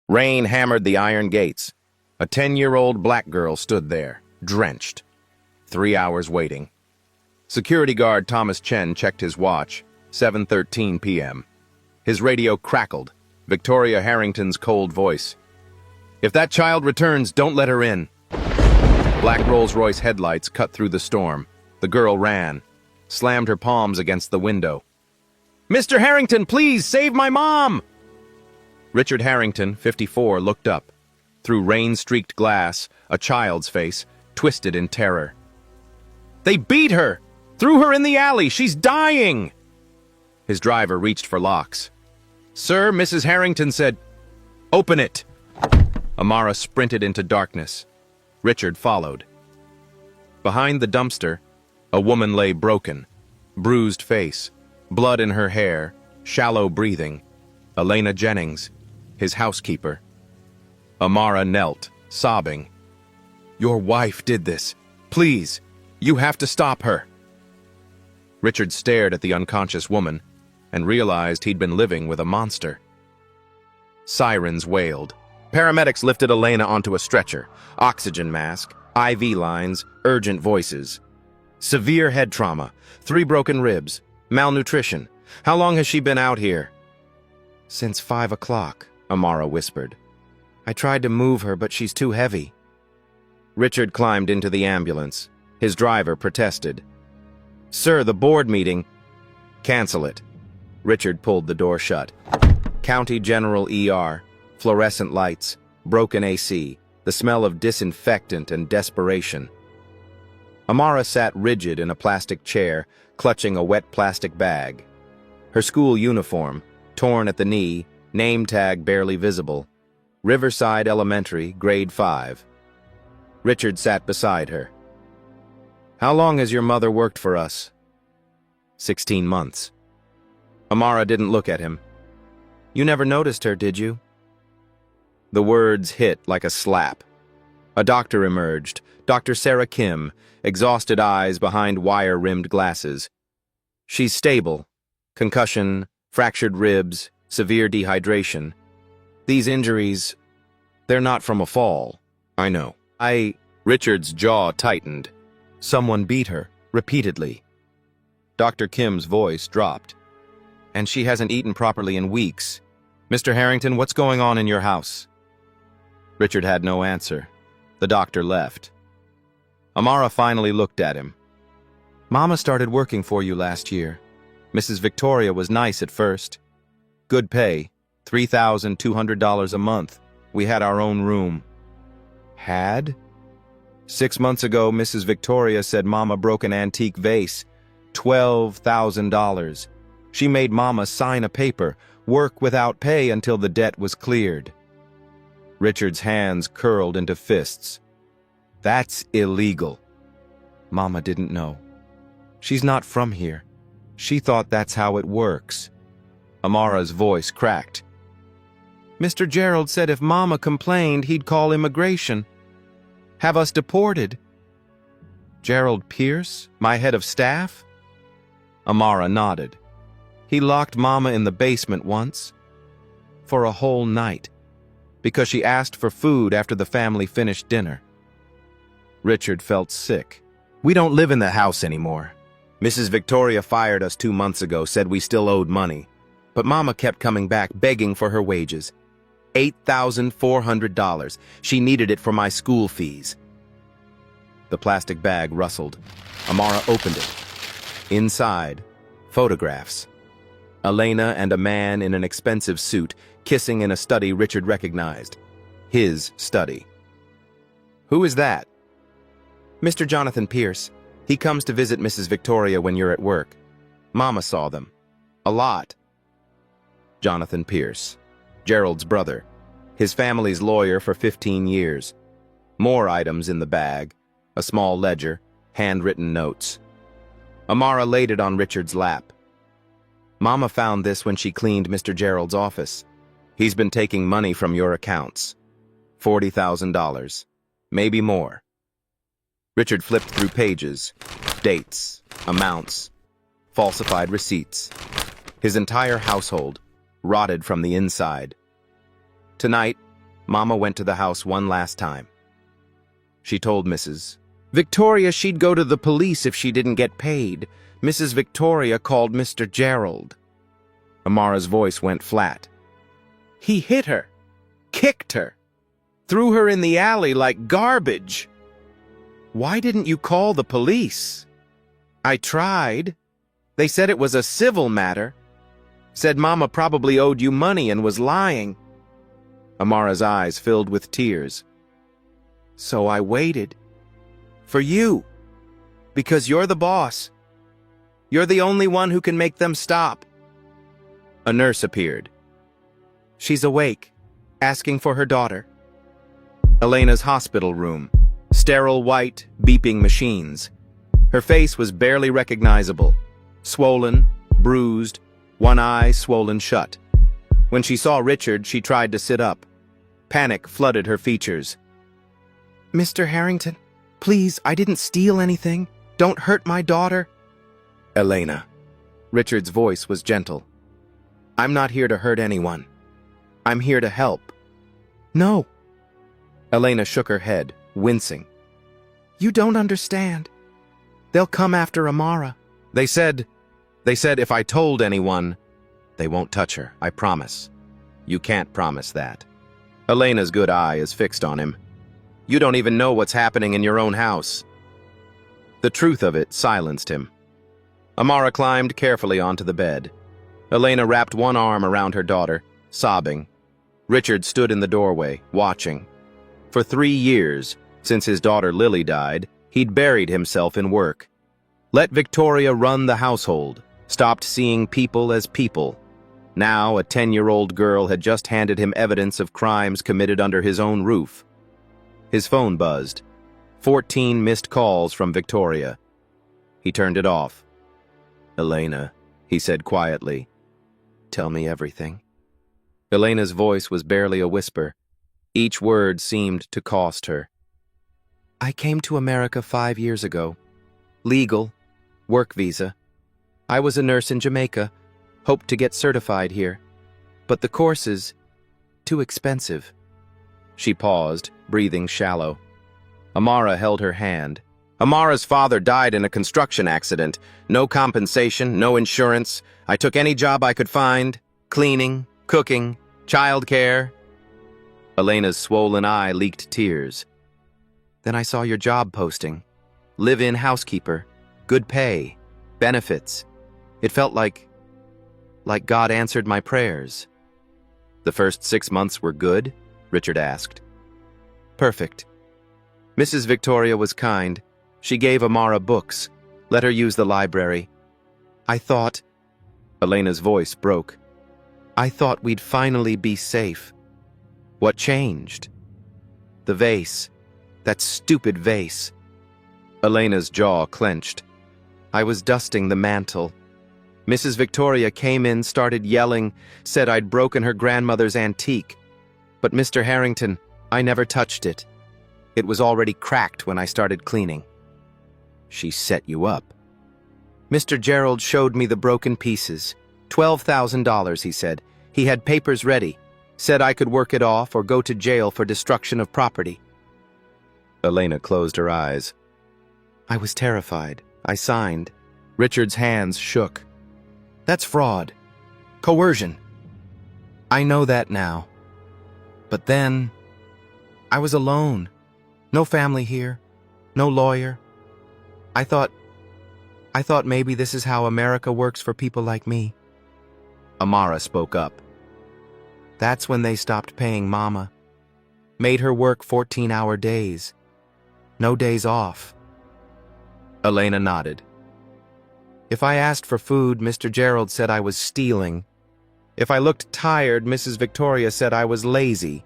Rain hammered the iron gates. A 10-year-old black girl stood there, drenched. 3 hours waiting. Security guard Thomas Chen checked his watch. 7:13 p.m. His radio crackled. Victoria Harrington's cold voice. "If that child returns, don't let her in." Black Rolls-Royce headlights cut through the storm. The girl ran, slammed her palms against the window. "Mr. Harrington, please, save my mom!" Richard Harrington, 54, looked up. Through rain-streaked glass, a child's face, twisted in terror. "They beat her! Threw her in the alley! She's dying!" His driver reached for locks. "Sir," Mrs. Harrington said. "Open it!" Amara sprinted into darkness. Richard followed. Behind the dumpster, a woman lay broken, bruised face, blood in her hair, shallow breathing. Elena Jennings, his housekeeper. Amara knelt, sobbing. "Your wife did this. Please, you have to stop her." Richard stared at the unconscious woman and realized he'd been living with a monster. Sirens wailed. Paramedics lifted Elena onto a stretcher. Oxygen mask, IV lines, urgent voices. Severe head trauma, 3 broken ribs, malnutrition. "How long has she been out here?" "Since 5 o'clock, Amara whispered. "I tried to move her, but she's too heavy." Richard climbed into the ambulance. His driver protested. "Sir, the board meeting—" "Cancel it." Richard pulled the door shut. County General ER, fluorescent lights, broken AC, the smell of disinfectant and desperation. Amara sat rigid in a plastic chair, clutching a wet plastic bag. Her school uniform, torn at the knee, name tag barely visible. Riverside Elementary, grade 5. Richard sat beside her. "How long has your mother worked for us?" 16 months. Amara didn't look at him. "You never noticed her, did you?" The words hit like a slap. A doctor emerged, Dr. Sarah Kim, exhausted eyes behind wire-rimmed glasses. "She's stable. Concussion, fractured ribs, severe dehydration. These injuries, they're not from a fall." "I know." Richard's jaw tightened. "Someone beat her, repeatedly." Dr. Kim's voice dropped. "And she hasn't eaten properly in weeks. Mr. Harrington, what's going on in your house?" Richard had no answer. The doctor left. Amara finally looked at him. "Mama started working for you last year. Mrs. Victoria was nice at first. Good pay, $3,200 a month. We had our own room." "Had?" "6 months ago, Mrs. Victoria said Mama broke an antique vase. $12,000. She made Mama sign a paper, work without pay until the debt was cleared." Richard's hands curled into fists. "That's illegal." "Mama didn't know. She's not from here. She thought that's how it works." Amara's voice cracked. "Mr. Gerald said if Mama complained, he'd call immigration. Have us deported." "Gerald Pierce, my head of staff?" Amara nodded. "He locked Mama in the basement once. For a whole night. Because she asked for food after the family finished dinner." Richard felt sick. "We don't live in the house anymore. Mrs. Victoria fired us 2 months ago, said we still owed money. But Mama kept coming back, begging for her wages. $8,400. She needed it for my school fees." The plastic bag rustled. Amara opened it. Inside, photographs. Elena and a man in an expensive suit, kissing in a study Richard recognized. His study. "Who is that?" "Mr. Jonathan Pierce. He comes to visit Mrs. Victoria when you're at work. Mama saw them. A lot." Jonathan Pierce. Gerald's brother. His family's lawyer for 15 years. More items in the bag. A small ledger, handwritten notes. Amara laid it on Richard's lap. "Mama found this when she cleaned Mr. Gerald's office. He's been taking money from your accounts. $40,000. Maybe more." Richard flipped through pages. Dates, amounts, falsified receipts. His entire household, rotted from the inside. Tonight, Mama went to the house one last time. She told Mrs. Victoria she'd go to the police if she didn't get paid. Mrs. Victoria called Mr. Gerald. Amara's voice went flat. He hit her, kicked her, threw her in the alley like garbage. Why didn't you call the police? I tried. They said it was a civil matter. Said Mama probably owed you money and was lying. Amara's eyes filled with tears. So I waited. For you. Because you're the boss. You're the only one who can make them stop. A nurse appeared. She's awake, asking for her daughter. Elena's hospital room. Sterile white, beeping machines. Her face was barely recognizable. Swollen, bruised, one eye swollen shut. When she saw Richard, she tried to sit up. Panic flooded her features. Mr. Harrington, please, I didn't steal anything. Don't hurt my daughter. Elena. Richard's voice was gentle. I'm not here to hurt anyone. I'm here to help. No. Elena shook her head, wincing. You don't understand. They'll come after Amara. They said if I told anyone, they won't touch her, I promise. You can't promise that. Elena's good eye is fixed on him. You don't even know what's happening in your own house. The truth of it silenced him. Amara climbed carefully onto the bed. Elena wrapped one arm around her daughter, sobbing. Richard stood in the doorway, watching. For 3 years, since his daughter Lily died, he'd buried himself in work. Let Victoria run the household, stopped seeing people as people. Now, a 10-year-old girl had just handed him evidence of crimes committed under his own roof. His phone buzzed. 14 missed calls from Victoria. He turned it off. Elena, he said quietly, tell me everything. Elena's voice was barely a whisper. Each word seemed to cost her. I came to America 5 years ago. Legal, work visa. I was a nurse in Jamaica, hoped to get certified here. But the course is too expensive. She paused, breathing shallow. Amara held her hand. Amara's father died in a construction accident. No compensation, no insurance. I took any job I could find. Cleaning, cooking, childcare. Elena's swollen eye leaked tears. Then I saw your job posting. Live-in housekeeper. Good pay. Benefits. It felt like God answered my prayers. The first 6 months were good? Richard asked. Perfect. Mrs. Victoria was kind. She gave Amara books, let her use the library. I thought... Elena's voice broke. I thought we'd finally be safe. What changed? The vase. That stupid vase. Elena's jaw clenched. I was dusting the mantel. Mrs. Victoria came in, started yelling, said I'd broken her grandmother's antique. But Mr. Harrington, I never touched it. It was already cracked when I started cleaning. She set you up. Mr. Gerald showed me the broken pieces. $12,000, he said. He had papers ready. Said I could work it off or go to jail for destruction of property. Elena closed her eyes. I was terrified. I signed. Richard's hands shook. That's fraud. Coercion. I know that now. But then, I was alone. No family here. No lawyer. I thought maybe this is how America works for people like me. Amara spoke up. That's when they stopped paying Mama. Made her work 14-hour days. No days off. Elena nodded. If I asked for food, Mr. Gerald said I was stealing. If I looked tired, Mrs. Victoria said I was lazy.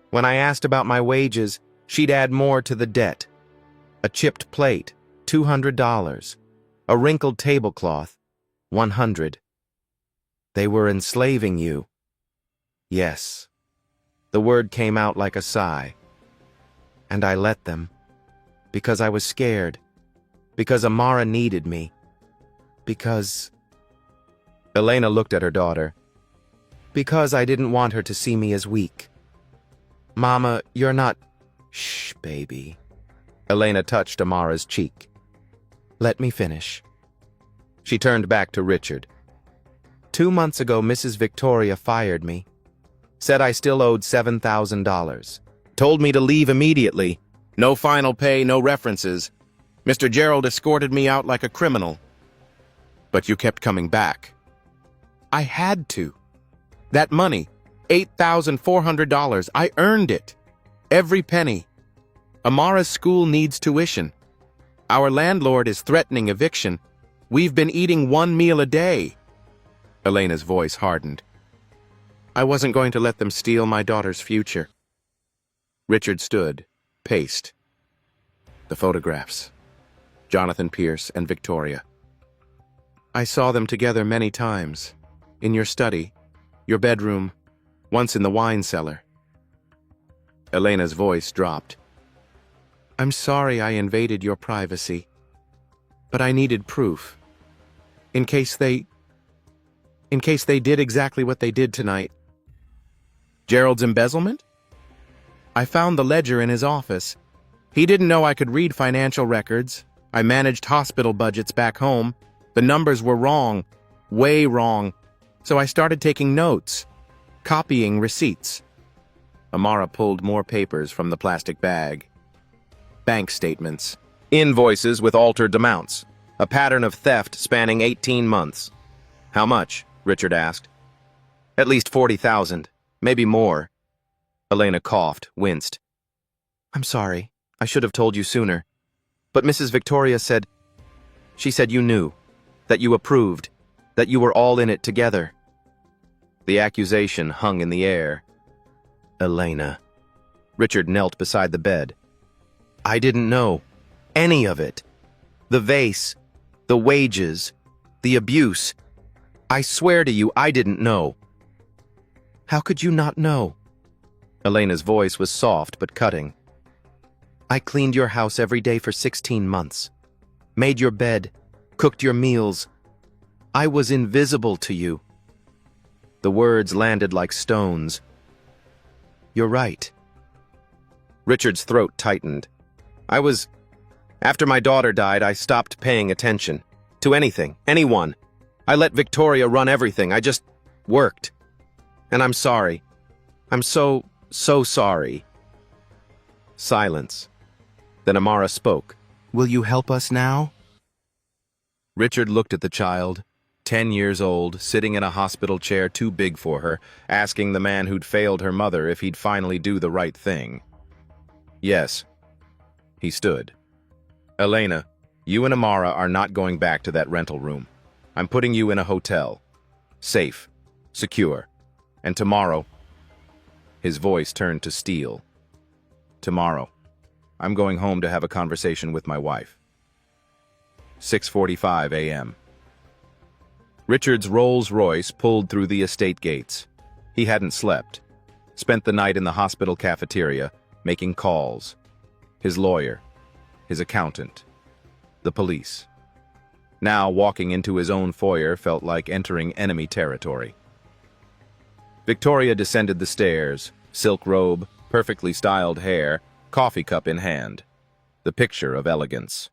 When I asked about my wages, she'd add more to the debt. A chipped plate, $200. A wrinkled tablecloth, $100. They were enslaving you. Yes. The word came out like a sigh. And I let them. Because I was scared. Because Amara needed me. Because... Elena looked at her daughter. Because I didn't want her to see me as weak. Mama, you're not— Shh, baby. Elena touched Amara's cheek. Let me finish. She turned back to Richard. 2 months ago, Mrs. Victoria fired me. Said I still owed $7,000. Told me to leave immediately. No final pay, no references. Mr. Gerald escorted me out like a criminal. But you kept coming back. I had to. That money, $8,400, I earned it. Every penny. Amara's school needs tuition. Our landlord is threatening eviction. We've been eating 1 meal a day. Elena's voice hardened. I wasn't going to let them steal my daughter's future. Richard stood, paced. The photographs. Jonathan Pierce and Victoria. I saw them together many times. In your study, your bedroom, once in the wine cellar. Elena's voice dropped. I'm sorry I invaded your privacy, but I needed proof. In case they did exactly what they did tonight. Gerald's embezzlement? I found the ledger in his office. He didn't know I could read financial records. I managed hospital budgets back home. The numbers were wrong, way wrong. So I started taking notes, copying receipts. Amara pulled more papers from the plastic bag. Bank statements, invoices with altered amounts, a pattern of theft spanning 18 months. How much? Richard asked. At least 40,000, maybe more. Elena coughed, winced. I'm sorry, I should have told you sooner. But Mrs. Victoria said, she said you knew, that you approved, that you were all in it together. The accusation hung in the air. Elena. Richard knelt beside the bed. I didn't know any of it. The vase, the wages, the abuse. I swear to you, I didn't know. How could you not know? Elena's voice was soft but cutting. I cleaned your house every day for 16 months. Made your bed, cooked your meals. I was invisible to you. The words landed like stones. You're right. Richard's throat tightened. After my daughter died, I stopped paying attention. To anything, anyone. I let Victoria run everything. I just worked. And I'm sorry. I'm so sorry. Silence. Then Amara spoke. Will you help us now? Richard looked at the child, 10 years old, sitting in a hospital chair too big for her, asking the man who'd failed her mother if he'd finally do the right thing. Yes. He stood. Elena, you and Amara are not going back to that rental room. I'm putting you in a hotel. Safe. Secure. And tomorrow— His voice turned to steel. Tomorrow, I'm going home to have a conversation with my wife. 6:45 a.m. Richard's Rolls-Royce pulled through the estate gates. He hadn't slept. Spent the night in the hospital cafeteria, making calls. His lawyer, his accountant, the police. Now walking into his own foyer felt like entering enemy territory. Victoria descended the stairs, silk robe, perfectly styled hair, coffee cup in hand. The picture of elegance.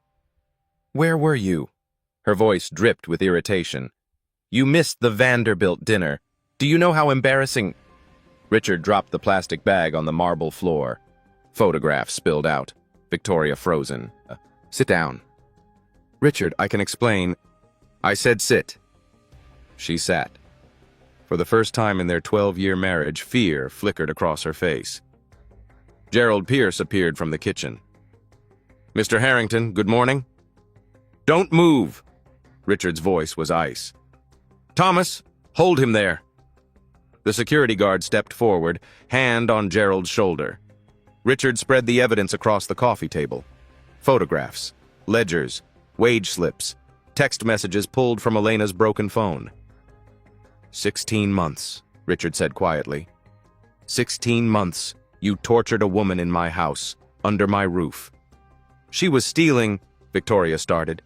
Where were you? Her voice dripped with irritation. You missed the Vanderbilt dinner. Do you know how embarrassing— Richard dropped the plastic bag on the marble floor. Photographs spilled out. Victoria frozen. Sit down. Richard, I can explain. I said sit. She sat. For the first time in their 12-year marriage, fear flickered across her face. Gerald Pierce appeared from the kitchen. Mr. Harrington, good morning. Don't move. Richard's voice was ice. Thomas, hold him there. The security guard stepped forward, hand on Gerald's shoulder. Richard spread the evidence across the coffee table. Photographs, ledgers, wage slips, text messages pulled from Elena's broken phone. 16 months, Richard said quietly. 16 months, you tortured a woman in my house, under my roof. She was stealing— Victoria started.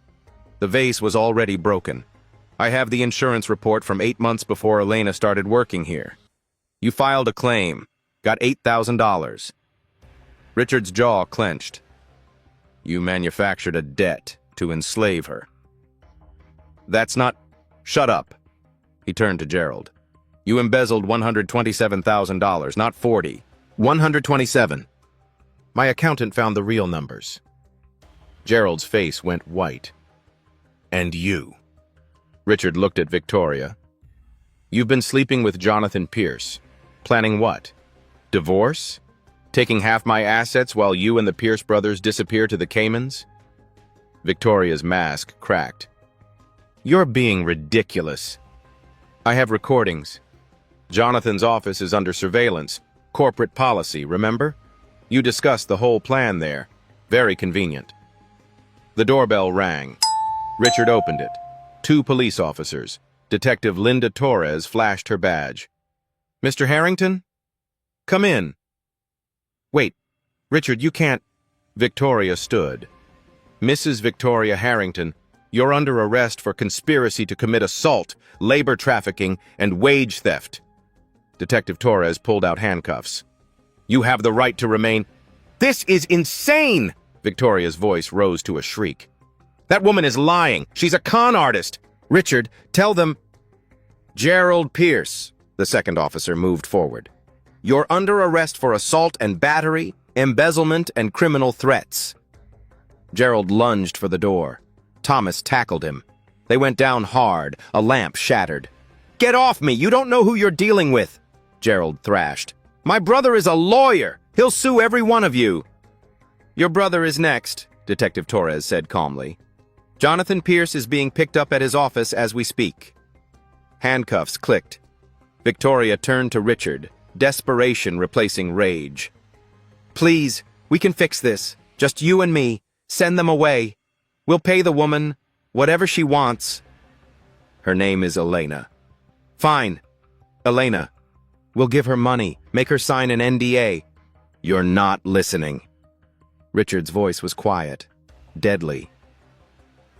The vase was already broken. I have the insurance report from 8 months before Elena started working here. You filed a claim. Got $8,000. Richard's jaw clenched. You manufactured a debt to enslave her. That's not... Shut up. He turned to Gerald. You embezzled $127,000, not 40. 127. My accountant found the real numbers. Gerald's face went white. And you? Richard looked at Victoria. You've been sleeping with Jonathan Pierce. Planning what? Divorce? Taking half my assets while you and the Pierce brothers disappear to the Caymans? Victoria's mask cracked. You're being ridiculous. I have recordings. Jonathan's office is under surveillance. Corporate policy, remember? You discussed the whole plan there. Very convenient. The doorbell rang. Richard opened it. 2 police officers. Detective Linda Torres flashed her badge. Mr. Harrington? Come in. Wait, Richard, you can't... Victoria stood. Mrs. Victoria Harrington, you're under arrest for conspiracy to commit assault, labor trafficking, and wage theft. Detective Torres pulled out handcuffs. You have the right to remain... This is insane! Victoria's voice rose to a shriek. That woman is lying. She's a con artist. Richard, tell them... Gerald Pierce, the second officer moved forward. You're under arrest for assault and battery, embezzlement, and criminal threats. Gerald lunged for the door. Thomas tackled him. They went down hard. A lamp shattered. Get off me! You don't know who you're dealing with! Gerald thrashed. My brother is a lawyer! He'll sue every one of you! Your brother is next, Detective Torres said calmly. Jonathan Pierce is being picked up at his office as we speak. Handcuffs clicked. Victoria turned to Richard, desperation replacing rage. Please, we can fix this. Just you and me. Send them away. We'll pay the woman whatever she wants. Her name is Elena. Fine. Elena. We'll give her money. Make her sign an NDA. You're not listening. Richard's voice was quiet, deadly.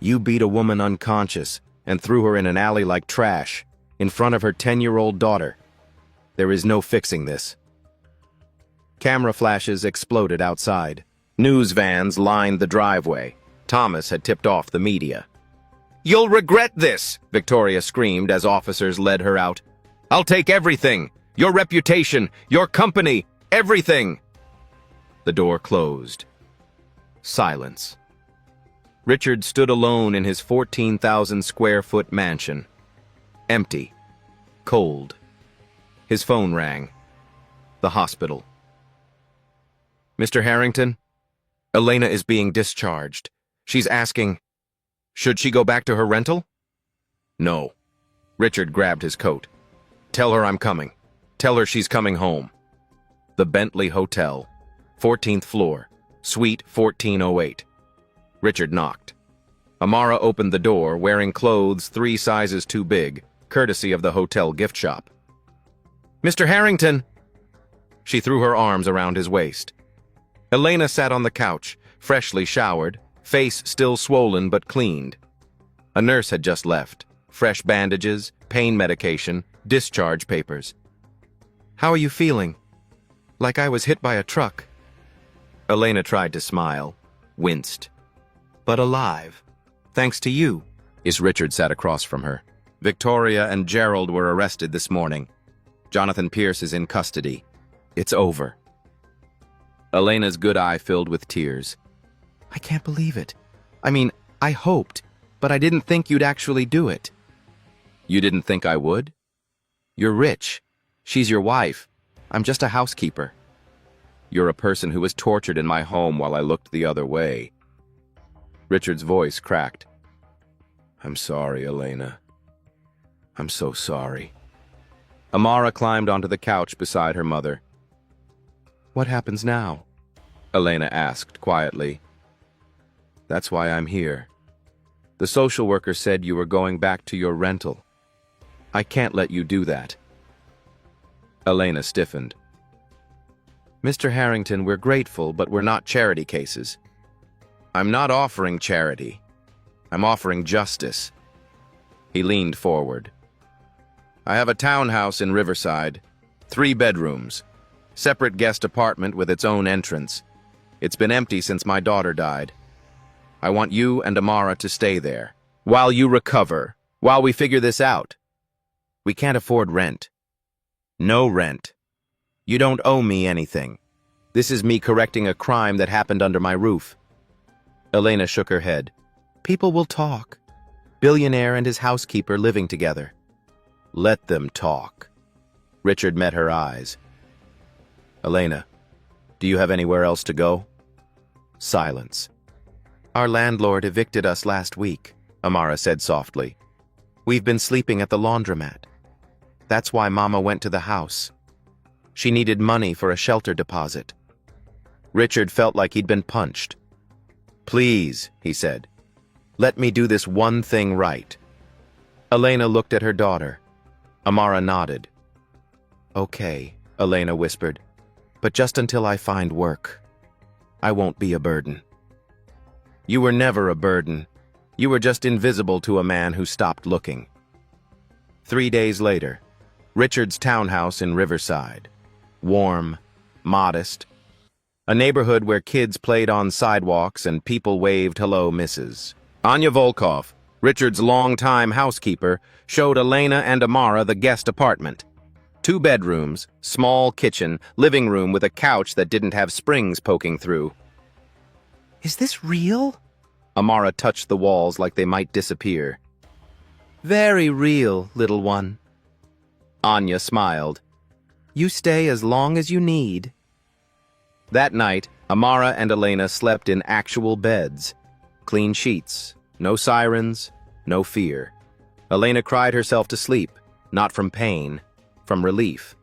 You beat a woman unconscious and threw her in an alley like trash, in front of her 10-year-old daughter. There is no fixing this. Camera flashes exploded outside. News vans lined the driveway. Thomas had tipped off the media. You'll regret this, Victoria screamed as officers led her out. I'll take everything. Your reputation, your company, everything. The door closed. Silence. Richard stood alone in his 14,000-square-foot mansion. Empty. Cold. His phone rang. The hospital. Mr. Harrington? Elena is being discharged. She's asking, should she go back to her rental? No. Richard grabbed his coat. Tell her I'm coming. Tell her she's coming home. The Bentley Hotel, 14th floor, suite 1408. Richard knocked. Amara opened the door, wearing clothes 3 sizes too big, courtesy of the hotel gift shop. Mr. Harrington! She threw her arms around his waist. Elena sat on the couch, freshly showered, face still swollen but cleaned. A nurse had just left. Fresh bandages, pain medication, discharge papers. How are you feeling? Like I was hit by a truck. Elena tried to smile, winced. But alive. Thanks to you. Richard sat across from her. Victoria and Gerald were arrested this morning. Jonathan Pierce is in custody. It's over. Elena's good eye filled with tears. I can't believe it. I mean, I hoped, but I didn't think you'd actually do it. You didn't think I would? You're rich. She's your wife. I'm just a housekeeper. You're a person who was tortured in my home while I looked the other way. Richard's voice cracked. I'm sorry, Elena. I'm so sorry. Amara climbed onto the couch beside her mother. What happens now? Elena asked quietly. That's why I'm here. The social worker said you were going back to your rental. I can't let you do that. Elena stiffened. Mr. Harrington, we're grateful, but we're not charity cases. I'm not offering charity. I'm offering justice. He leaned forward. I have a townhouse in Riverside, 3 bedrooms, Separate guest apartment with its own entrance. It's been empty since my daughter died. I want you and Amara to stay there. While you recover, while we figure this out. We can't afford rent. No rent. You don't owe me anything. This is me correcting a crime that happened under my roof. Elena shook her head. People will talk. Billionaire and his housekeeper living together. Let them talk. Richard met her eyes. Elena, do you have anywhere else to go? Silence. Our landlord evicted us last week, Amara said softly. We've been sleeping at the laundromat. That's why Mama went to the house. She needed money for a shelter deposit. Richard felt like he'd been punched. Please, he said, let me do this one thing right. Elena looked at her daughter. Amara nodded. Okay, Elena whispered, but just until I find work. I won't be a burden. You were never a burden. You were just invisible to a man who stopped looking. 3 days later, Richard's townhouse in Riverside. Warm, modest. A neighborhood where kids played on sidewalks and people waved hello, missus. Anya Volkov, Richard's longtime housekeeper, showed Elena and Amara the guest apartment. 2 bedrooms, small kitchen, living room with a couch that didn't have springs poking through. Is this real? Amara touched the walls like they might disappear. Very real, little one. Anya smiled. You stay as long as you need. That night, Amara and Elena slept in actual beds. Clean sheets, no sirens, no fear. Elena cried herself to sleep, not from pain, from relief.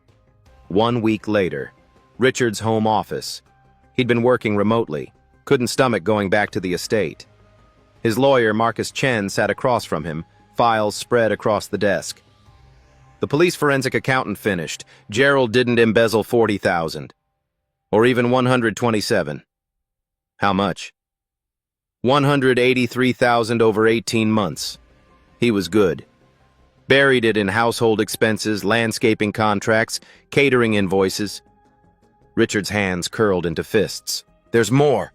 1 week later, Richard's home office. He'd been working remotely, couldn't stomach going back to the estate. His lawyer, Marcus Chen, sat across from him, files spread across the desk. The police forensic accountant finished. Gerald didn't embezzle 40,000. Or even 127. How much? 183,000 over 18 months. He was good. Buried it in household expenses, landscaping contracts, catering invoices. Richard's hands curled into fists. There's more.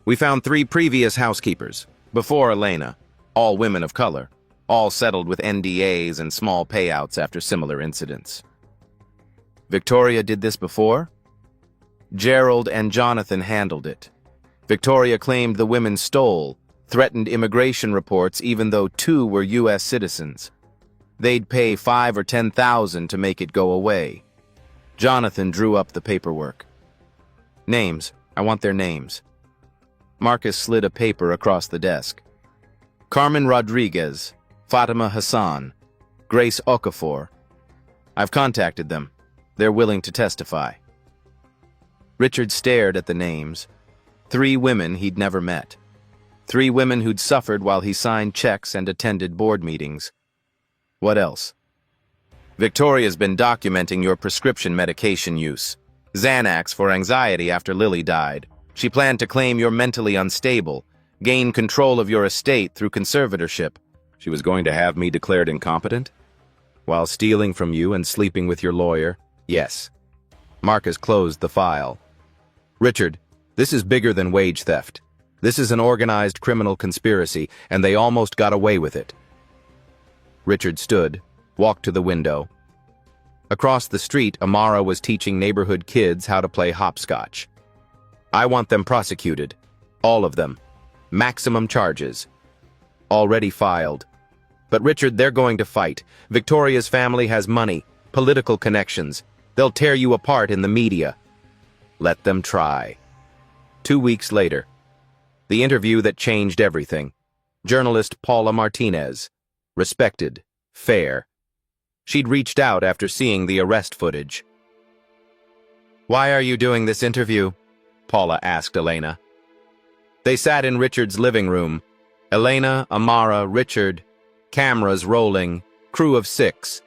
We found 3 previous housekeepers, before Elena, all women of color, all settled with NDAs and small payouts after similar incidents. Victoria did this before? Gerald and Jonathan handled it. Victoria claimed the women stole, threatened immigration reports even though 2 were U.S. citizens. They'd pay 5 or 10,000 to make it go away. Jonathan drew up the paperwork. Names. I want their names. Marcus slid a paper across the desk. Carmen Rodriguez, Fatima Hassan, Grace Okafor. I've contacted them. They're willing to testify. Richard stared at the names. 3 women he'd never met. 3 women who'd suffered while he signed checks and attended board meetings. What else? Victoria's been documenting your prescription medication use. Xanax for anxiety after Lily died. She planned to claim you're mentally unstable, gain control of your estate through conservatorship. She was going to have me declared incompetent? While stealing from you and sleeping with your lawyer? Yes. Marcus closed the file. Richard, this is bigger than wage theft. This is an organized criminal conspiracy, and they almost got away with it. Richard stood, walked to the window. Across the street, Amara was teaching neighborhood kids how to play hopscotch. I want them prosecuted. All of them. Maximum charges. Already filed. But Richard, they're going to fight. Victoria's family has money, political connections. They'll tear you apart in the media. Let them try. 2 weeks later. The interview that changed everything. Journalist Paula Martinez. Respected. Fair. She'd reached out after seeing the arrest footage. Why are you doing this interview? Paula asked Elena. They sat in Richard's living room. Elena, Amara, Richard, cameras rolling, crew of 6.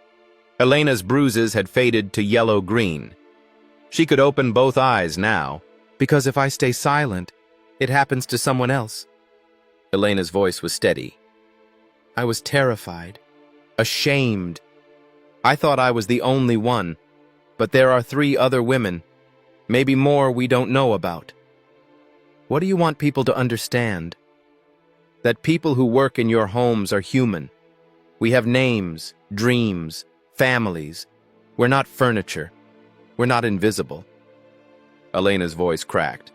Elena's bruises had faded to yellow-green. She could open both eyes now, because if I stay silent, it happens to someone else. Elena's voice was steady. I was terrified, ashamed. I thought I was the only one, But there are 3 other women, maybe more we don't know about. What do you want people to understand? That people who work in your homes are human. We have names, dreams, families. We're not furniture. We're not invisible. Elena's voice cracked.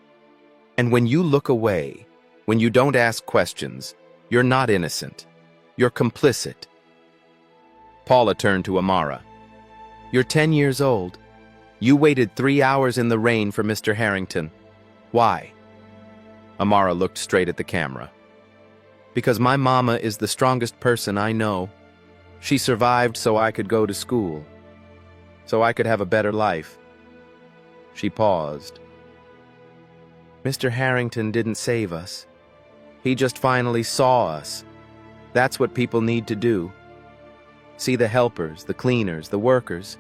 And when you look away, when you don't ask questions, you're not innocent. You're complicit. Paula turned to Amara. You're 10 years old. You waited 3 hours in the rain for Mr. Harrington. Why? Amara looked straight at the camera. Because my mama is the strongest person I know. She survived so I could go to school. So I could have a better life. She paused. Mr. Harrington didn't save us. He just finally saw us. That's what people need to do. See the helpers, the cleaners, the workers.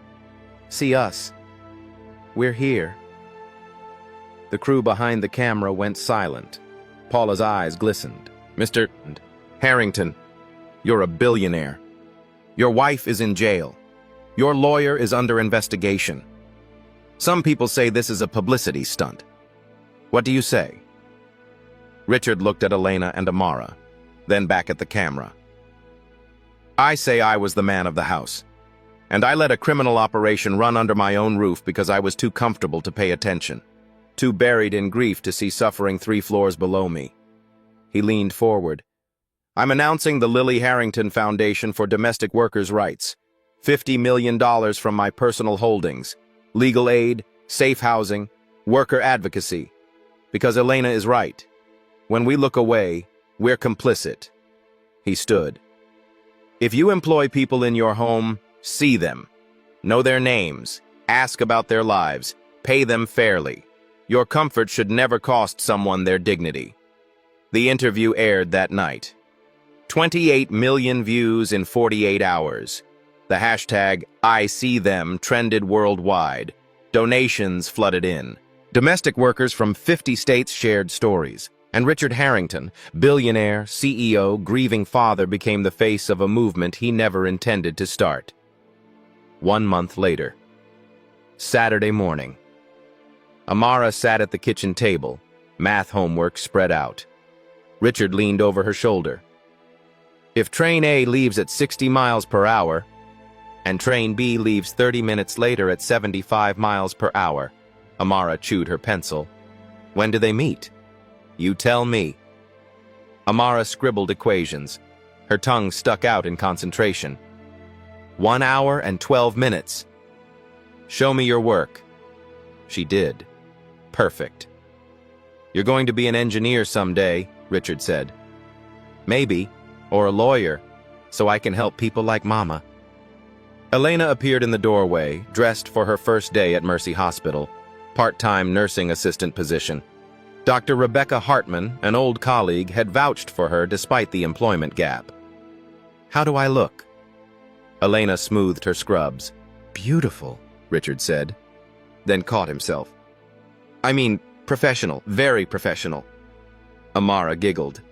See us. We're here. The crew behind the camera went silent. Paula's eyes glistened. Mr. Harrington, you're a billionaire. Your wife is in jail. Your lawyer is under investigation. Some people say this is a publicity stunt. What do you say? Richard looked at Elena and Amara, then back at the camera. I say I was the man of the house, and I let a criminal operation run under my own roof because I was too comfortable to pay attention, too buried in grief to see suffering 3 floors below me. He leaned forward. I'm announcing the Lily Harrington Foundation for Domestic Workers' Rights. $50 million from my personal holdings, legal aid, safe housing, worker advocacy. Because Elena is right. When we look away, we're complicit. He stood. If you employ people in your home, see them. Know their names. Ask about their lives. Pay them fairly. Your comfort should never cost someone their dignity. The interview aired that night. 28 million views in 48 hours. The hashtag #ISeeThem trended worldwide. Donations flooded in. Domestic workers from 50 states shared stories. And Richard Harrington, billionaire, CEO, grieving father, became the face of a movement he never intended to start. 1 month later. Saturday morning. Amara sat at the kitchen table, math homework spread out. Richard leaned over her shoulder. If Train A leaves at 60 miles per hour, and Train B leaves 30 minutes later at 75 miles per hour, Amara chewed her pencil. When do they meet? You tell me. Amara scribbled equations. Her tongue stuck out in concentration. 1 hour and 12 minutes. Show me your work. She did. Perfect. You're going to be an engineer someday, Richard said. Maybe, or a lawyer, so I can help people like Mama. Elena appeared in the doorway, dressed for her first day at Mercy Hospital, part-time nursing assistant position. Dr. Rebecca Hartman, an old colleague, had vouched for her despite the employment gap. How do I look? Elena smoothed her scrubs. Beautiful, Richard said, then caught himself. I mean, professional, very professional. Amara giggled.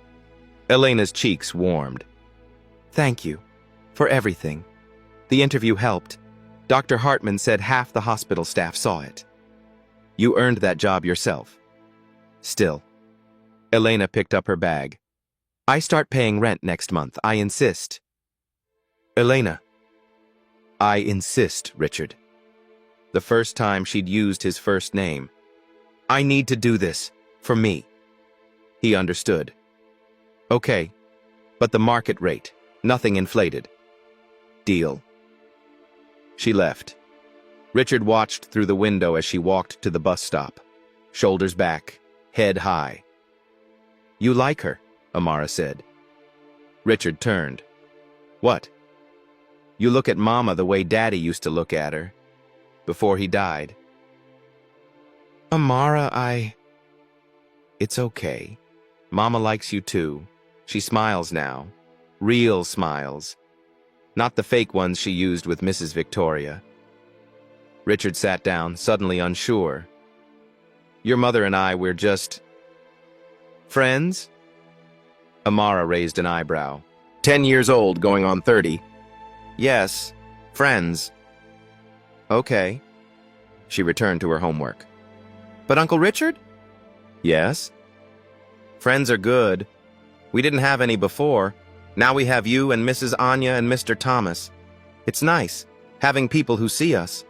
Elena's cheeks warmed. Thank you for everything. The interview helped. Dr. Hartman said half the hospital staff saw it. You earned that job yourself. Still. Elena picked up her bag. I start paying rent next month. I insist. Elena. I insist, Richard. The first time she'd used his first name. I need to do this. For me. He understood. Okay. But the market rate. Nothing inflated. Deal. She left. Richard watched through the window as she walked to the bus stop. Shoulders back. Head high. You like her, Amara said. Richard turned. What? You look at Mama the way Daddy used to look at her, before he died. Amara, It's okay. Mama likes you too. She smiles now. Real smiles. Not the fake ones she used with Mrs. Victoria. Richard sat down, suddenly unsure. Your mother and I, we're just... friends? Amara raised an eyebrow. 10 years old, going on 30. Yes, friends. Okay. She returned to her homework. But Uncle Richard? Yes? Friends are good. We didn't have any before. Now we have you and Mrs. Anya and Mr. Thomas. It's nice, having people who see us.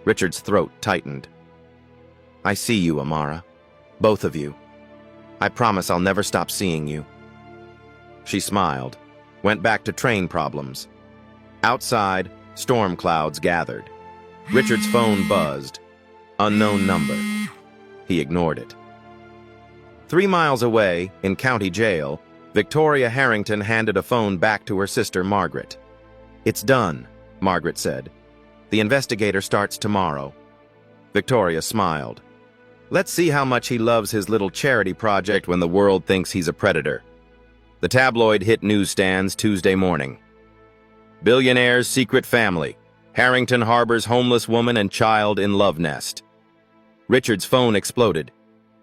Richard's throat tightened. I see you, Amara. Both of you. I promise I'll never stop seeing you. She smiled, went back to train problems. Outside, storm clouds gathered. Richard's phone buzzed. Unknown number. He ignored it. 3 miles away, in county jail, Victoria Harrington handed a phone back to her sister Margaret. It's done, Margaret said. The investigator starts tomorrow. Victoria smiled. Let's see how much he loves his little charity project when the world thinks he's a predator. The tabloid hit newsstands Tuesday morning. Billionaire's secret family. Harrington harbors homeless woman and child in love nest. Richard's phone exploded.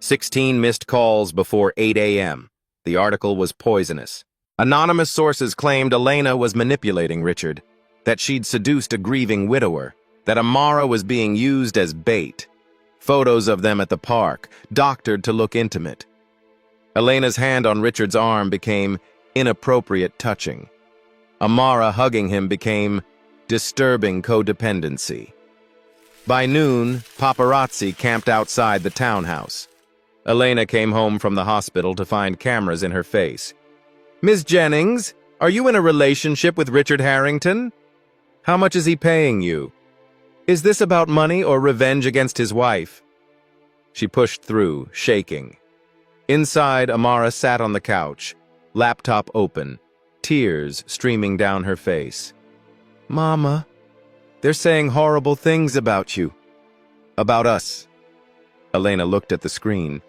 16 missed calls before 8 a.m. The article was poisonous. Anonymous sources claimed Elena was manipulating Richard, that she'd seduced a grieving widower, that Amara was being used as bait. Photos of them at the park, doctored to look intimate. Elena's hand on Richard's arm became inappropriate touching. Amara hugging him became disturbing codependency. By noon, paparazzi camped outside the townhouse. Elena came home from the hospital to find cameras in her face. Ms. Jennings, are you in a relationship with Richard Harrington? How much is he paying you? Is this about money or revenge against his wife? She pushed through, shaking. Inside, Amara sat on the couch, laptop open, tears streaming down her face. Mama, they're saying horrible things about you. About us. Elena looked at the screen.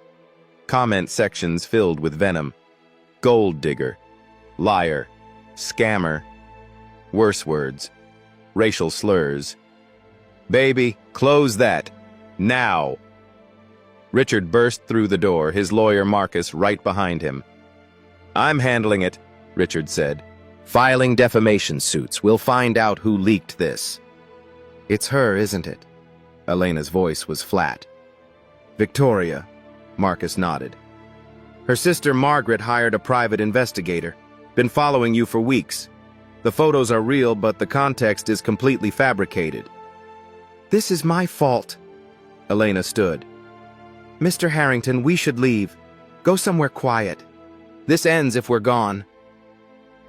Comment sections filled with venom. Gold digger. Liar. Scammer. Worse words. Racial slurs. Baby, close that. Now. Richard burst through the door, his lawyer Marcus right behind him. I'm handling it, Richard said. Filing defamation suits. We'll find out who leaked this. It's her, isn't it? Elena's voice was flat. Victoria, Marcus nodded. Her sister Margaret hired a private investigator. Been following you for weeks. The photos are real, but the context is completely fabricated. This is my fault. Elena stood. Mr. Harrington, we should leave. Go somewhere quiet. This ends if we're gone.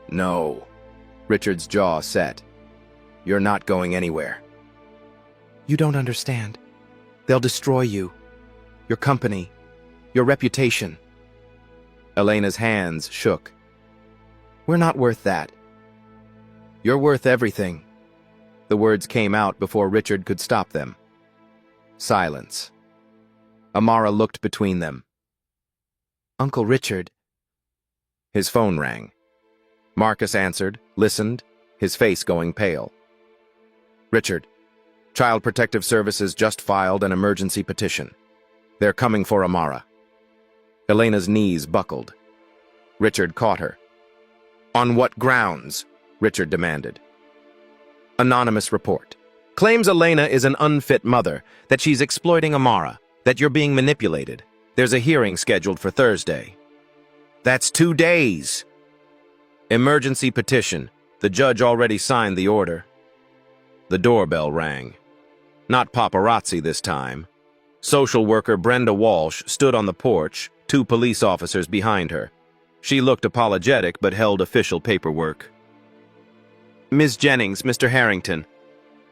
No. Richard's jaw set. You're not going anywhere. You don't understand. They'll destroy you. Your company. Your reputation. Elena's hands shook. We're not worth that. You're worth everything. The words came out before Richard could stop them. Silence. Amara looked between them. Uncle Richard. His phone rang. Marcus answered, listened, his face going pale. Richard, Child Protective Services just filed an emergency petition. They're coming for Amara. Elena's knees buckled. Richard caught her. On what grounds? Richard demanded. Anonymous report. Claims Elena is an unfit mother, that she's exploiting Amara, that you're being manipulated. There's a hearing scheduled for Thursday. That's 2 days. Emergency petition. The judge already signed the order. The doorbell rang. Not paparazzi this time. Social worker Brenda Walsh stood on the porch, 2 police officers behind her. She looked apologetic but held official paperwork. Ms. Jennings, Mr. Harrington.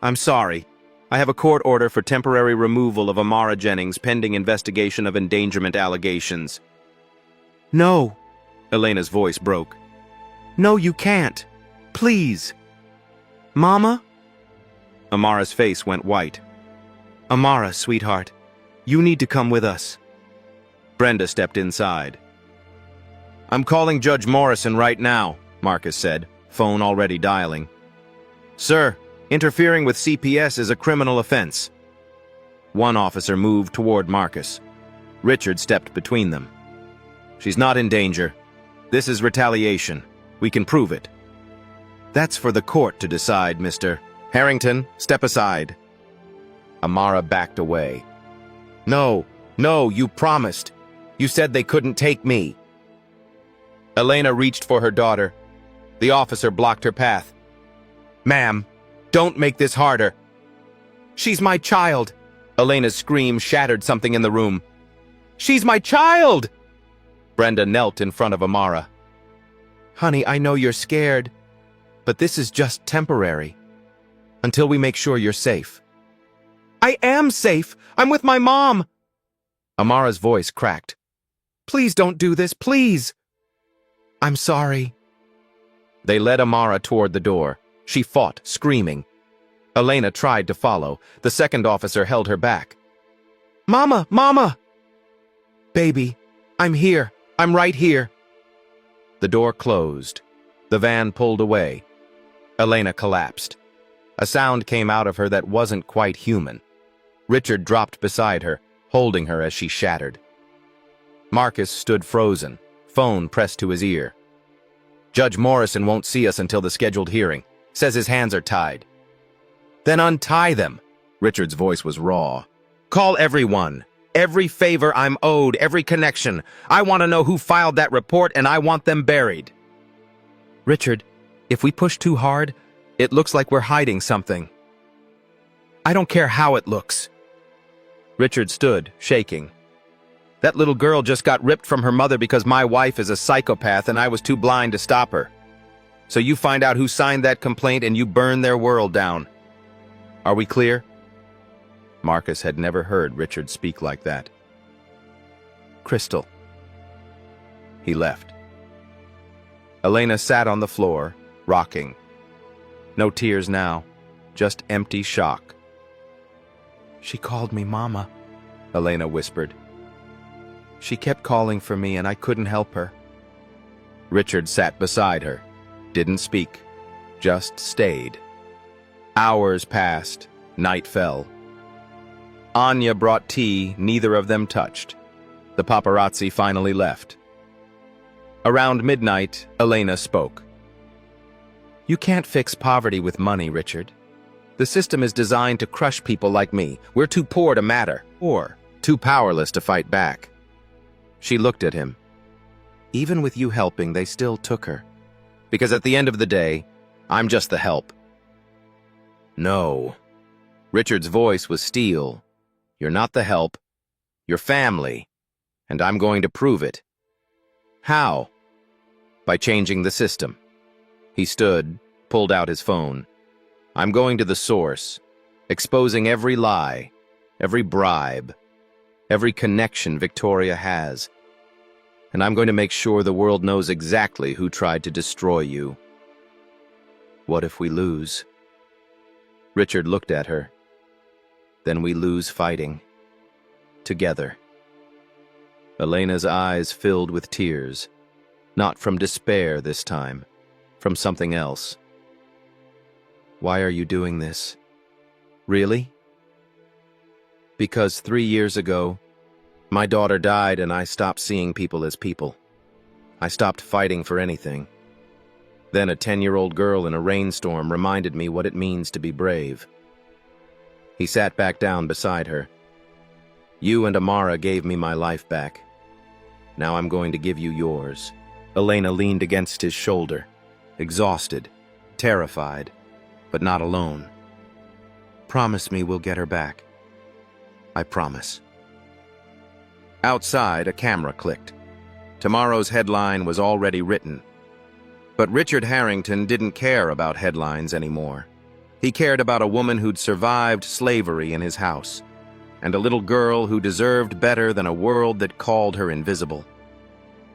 I'm sorry. I have a court order for temporary removal of Amara Jennings pending investigation of endangerment allegations. No. Elena's voice broke. No, you can't. Please. Mama? Amara's face went white. Amara, sweetheart, you need to come with us. Brenda stepped inside. I'm calling Judge Morrison right now, Marcus said, phone already dialing. Sir, interfering with CPS is a criminal offense. One officer moved toward Marcus. Richard stepped between them. She's not in danger. This is retaliation. We can prove it. That's for the court to decide, Mr. Harrington, step aside. Amara backed away. No, you promised. You said they couldn't take me. Elena reached for her daughter. The officer blocked her path. Ma'am, don't make this harder. She's my child. Elena's scream shattered something in the room. She's my child! Brenda knelt in front of Amara. Honey, I know you're scared, but this is just temporary. Until we make sure you're safe. I am safe. I'm with my mom. Amara's voice cracked. Please don't do this, please. I'm sorry. They led Amara toward the door. She fought, screaming. Elena tried to follow. The second officer held her back. Mama, Mama! Baby, I'm here. I'm right here. The door closed. The van pulled away. Elena collapsed. A sound came out of her that wasn't quite human. Richard dropped beside her, holding her as she shattered. Marcus stood frozen, phone pressed to his ear. Judge Morrison won't see us until the scheduled hearing. Says his hands are tied. Then untie them. Richard's voice was raw. Call everyone. Every favor I'm owed, every connection. I want to know who filed that report, and I want them buried. Richard, if we push too hard, it looks like we're hiding something. I don't care how it looks. Richard stood, shaking. That little girl just got ripped from her mother because my wife is a psychopath and I was too blind to stop her. So you find out who signed that complaint and you burn their world down. Are we clear? Marcus had never heard Richard speak like that. Crystal. He left. Elena sat on the floor, rocking. No tears now, just empty shock. She called me Mama, Elena whispered. She kept calling for me and I couldn't help her. Richard sat beside her, didn't speak, just stayed. Hours passed, night fell. Anya brought tea neither of them touched. The paparazzi finally left. Around midnight, Elena spoke. You can't fix poverty with money, Richard. The system is designed to crush people like me. We're too poor to matter, or too powerless to fight back. She looked at him. Even with you helping, they still took her. Because at the end of the day, I'm just the help. No. Richard's voice was steel. You're not the help. You're family. And I'm going to prove it. How? By changing the system. He stood, pulled out his phone. I'm going to the source, exposing every lie, every bribe, every connection Victoria has. And I'm going to make sure the world knows exactly who tried to destroy you. What if we lose? Richard looked at her. Then we lose fighting. Together. Elena's eyes filled with tears. Not from despair this time. From something else. Why are you doing this? Really? Because 3 years ago, my daughter died and I stopped seeing people as people. I stopped fighting for anything. Then a 10-year-old girl in a rainstorm reminded me what it means to be brave. He sat back down beside her. You and Amara gave me my life back. Now I'm going to give you yours. Elena leaned against his shoulder, exhausted, terrified, but not alone. Promise me we'll get her back. I promise. Outside, a camera clicked. Tomorrow's headline was already written. But Richard Harrington didn't care about headlines anymore. He cared about a woman who'd survived slavery in his house, and a little girl who deserved better than a world that called her invisible.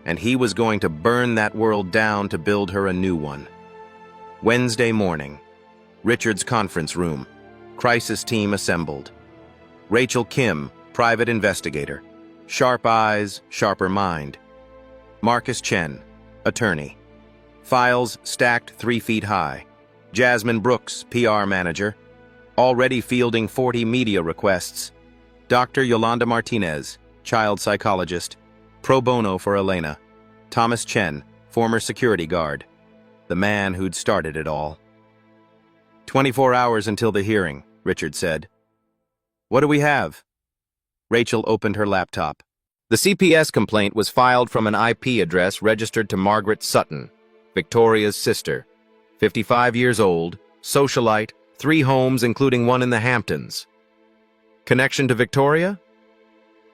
And he was going to burn that world down to build her a new one. Wednesday morning, Richard's conference room. Crisis team assembled. Rachel Kim, private investigator. Sharp eyes, sharper mind. Marcus Chen, attorney. Files stacked 3 feet high. Jasmine Brooks, PR manager. Already fielding 40 media requests. Dr. Yolanda Martinez, child psychologist. Pro bono for Elena. Thomas Chen, former security guard. The man who'd started it all. 24 hours until the hearing, Richard said. What do we have? Rachel opened her laptop. The CPS complaint was filed from an IP address registered to Margaret Sutton, Victoria's sister, 55 years old, socialite, 3 homes including one in the Hamptons. Connection to Victoria?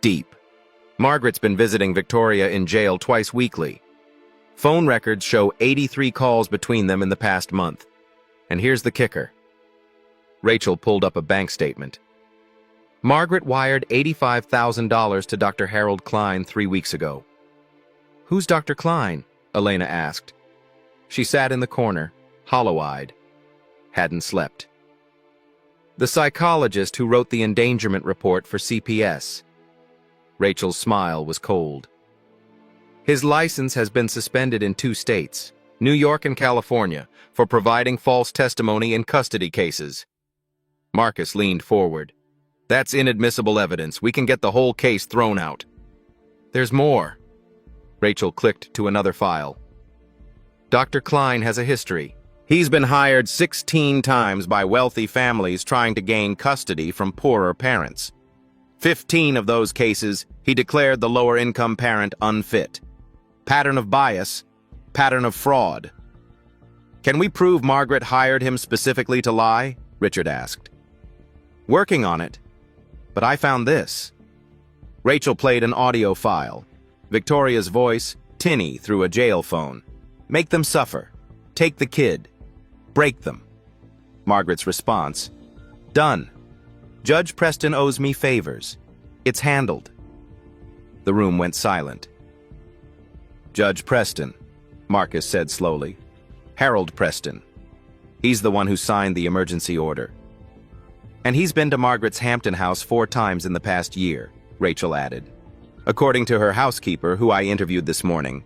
Deep. Margaret's been visiting Victoria in jail twice weekly. Phone records show 83 calls between them in the past month. And here's the kicker. Rachel pulled up a bank statement. Margaret wired $85,000 to Dr. Harold Klein 3 weeks ago. Who's Dr. Klein? Elena asked. She sat in the corner, hollow-eyed. Hadn't slept. The psychologist who wrote the endangerment report for CPS. Rachel's smile was cold. His license has been suspended in 2 states, New York and California, for providing false testimony in custody cases. Marcus leaned forward. That's inadmissible evidence. We can get the whole case thrown out. There's more. Rachel clicked to another file. Dr. Klein has a history. He's been hired 16 times by wealthy families trying to gain custody from poorer parents. 15 of those cases, he declared the lower-income parent unfit. Pattern of bias, pattern of fraud. Can we prove Margaret hired him specifically to lie? Richard asked. Working on it. But I found this. Rachel played an audio file. Victoria's voice, tinny through a jail phone. Make them suffer. Take the kid. Break them. Margaret's response. Done. Judge Preston owes me favors. It's handled. The room went silent. Judge Preston, Marcus said slowly. Harold Preston. He's the one who signed the emergency order. And he's been to Margaret's Hampton house 4 times in the past year, Rachel added. According to her housekeeper, who I interviewed this morning,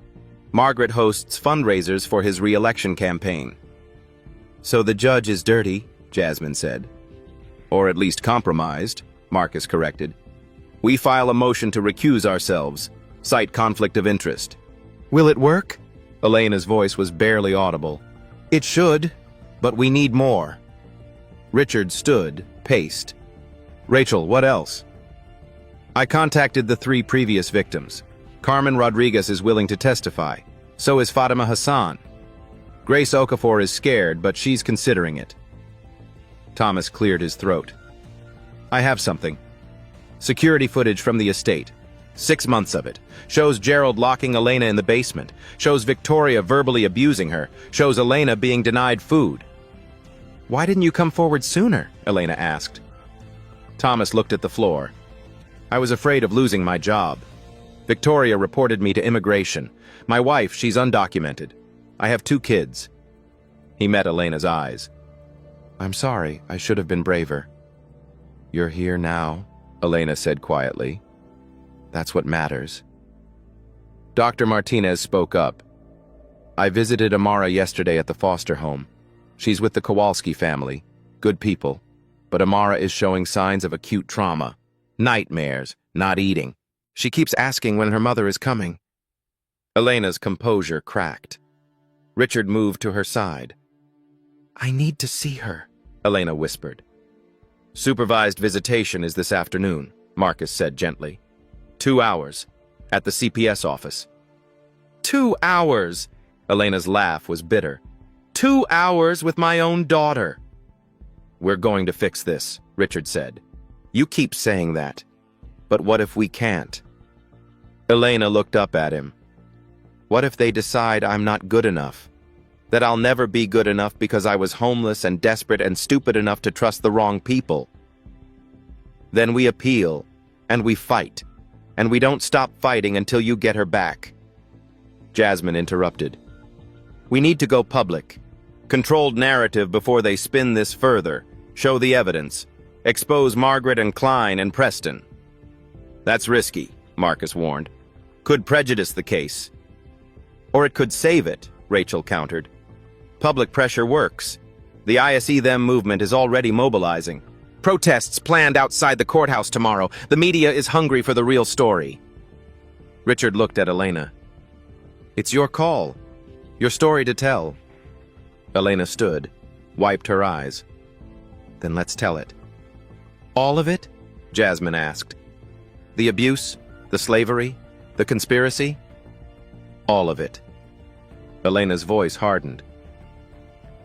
Margaret hosts fundraisers for his re-election campaign. So the judge is dirty, Jasmine said. Or at least compromised, Marcus corrected. We file a motion to recuse ourselves, cite conflict of interest. Will it work? Elena's voice was barely audible. It should, but we need more. Richard stood, paced. Rachel, what else? I contacted the 3 previous victims. Carmen Rodriguez is willing to testify. So is Fatima Hassan. Grace Okafor is scared, but she's considering it. Thomas cleared his throat. I have something. Security footage from the estate. 6 months of it. Shows Gerald locking Elena in the basement. Shows Victoria verbally abusing her. Shows Elena being denied food. Why didn't you come forward sooner? Elena asked. Thomas looked at the floor. I was afraid of losing my job. Victoria reported me to immigration. My wife, she's undocumented. I have 2 kids. He met Elena's eyes. I'm sorry, I should have been braver. You're here now, Elena said quietly. That's what matters. Dr. Martinez spoke up. I visited Amara yesterday at the foster home. She's with the Kowalski family. Good people. But Amara is showing signs of acute trauma. Nightmares, not eating. She keeps asking when her mother is coming. Elena's composure cracked. Richard moved to her side. I need to see her, Elena whispered. Supervised visitation is this afternoon, Marcus said gently. 2 hours, at the CPS office. 2 hours! Elena's laugh was bitter. 2 hours with my own daughter. We're going to fix this, Richard said. You keep saying that. But what if we can't? Elena looked up at him. What if they decide I'm not good enough? That I'll never be good enough because I was homeless and desperate and stupid enough to trust the wrong people? Then we appeal, and we fight, and we don't stop fighting until you get her back. Jasmine interrupted. We need to go public. Controlled narrative before they spin this further. Show the evidence. Expose Margaret and Klein and Preston. That's risky, Marcus warned. Could prejudice the case. Or it could save it, Rachel countered. Public pressure works. The ISE Them movement is already mobilizing. Protests planned outside the courthouse tomorrow. The media is hungry for the real story. Richard looked at Elena. It's your call. Your story to tell. Elena stood, wiped her eyes. Then let's tell it. All of it? Jasmine asked. The abuse, the slavery, the conspiracy? All of it. Elena's voice hardened.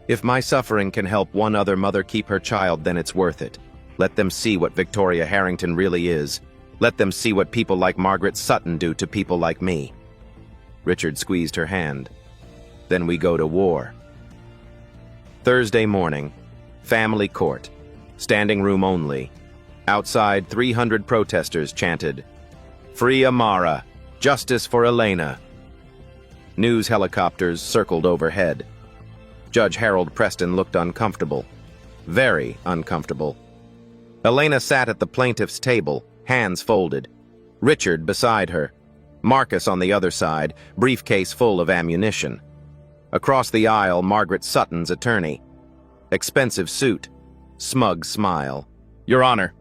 If my suffering can help one other mother keep her child, then it's worth it. Let them see what Victoria Harrington really is. Let them see what people like Margaret Sutton do to people like me. Richard squeezed her hand. Then we go to war. Thursday morning, family court, standing room only. Outside, 300 protesters chanted, "Free Amara, justice for Elena." News helicopters circled overhead. Judge Harold Preston looked uncomfortable. Very uncomfortable. Elena sat at the plaintiff's table, hands folded. Richard beside her. Marcus on the other side, briefcase full of ammunition. Across the aisle, Margaret Sutton's attorney. Expensive suit. Smug smile. Your Honor.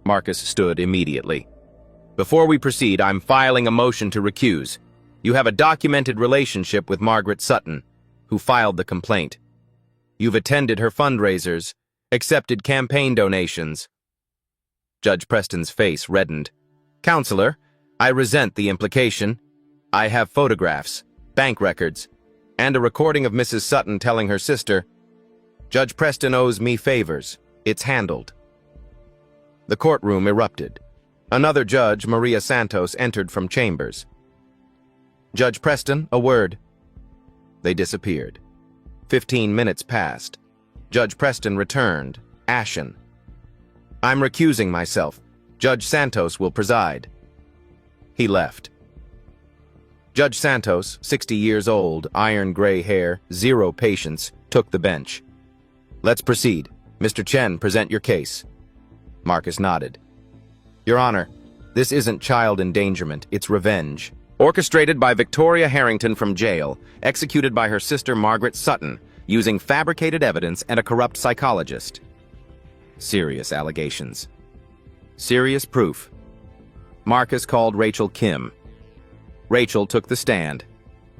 Marcus stood immediately. Before we proceed, I'm filing a motion to recuse. You have a documented relationship with Margaret Sutton, who filed the complaint. You've attended her fundraisers, accepted campaign donations. Judge Preston's face reddened. Counselor, I resent the implication. I have photographs, bank records, and a recording of Mrs. Sutton telling her sister, Judge Preston owes me favors. It's handled. The courtroom erupted. Another judge, Maria Santos, entered from chambers. Judge Preston, a word. They disappeared. 15 minutes passed. Judge Preston returned, ashen. I'm recusing myself. Judge Santos will preside. He left. Judge Santos, 60 years old, iron gray hair, zero patience, took the bench. Let's proceed. Mr. Chen, present your case. Marcus nodded. Your Honor, this isn't child endangerment, it's revenge. Orchestrated by Victoria Harrington from jail, executed by her sister Margaret Sutton, using fabricated evidence and a corrupt psychologist. Serious allegations. Serious proof. Marcus called Rachel Kim. Rachel took the stand,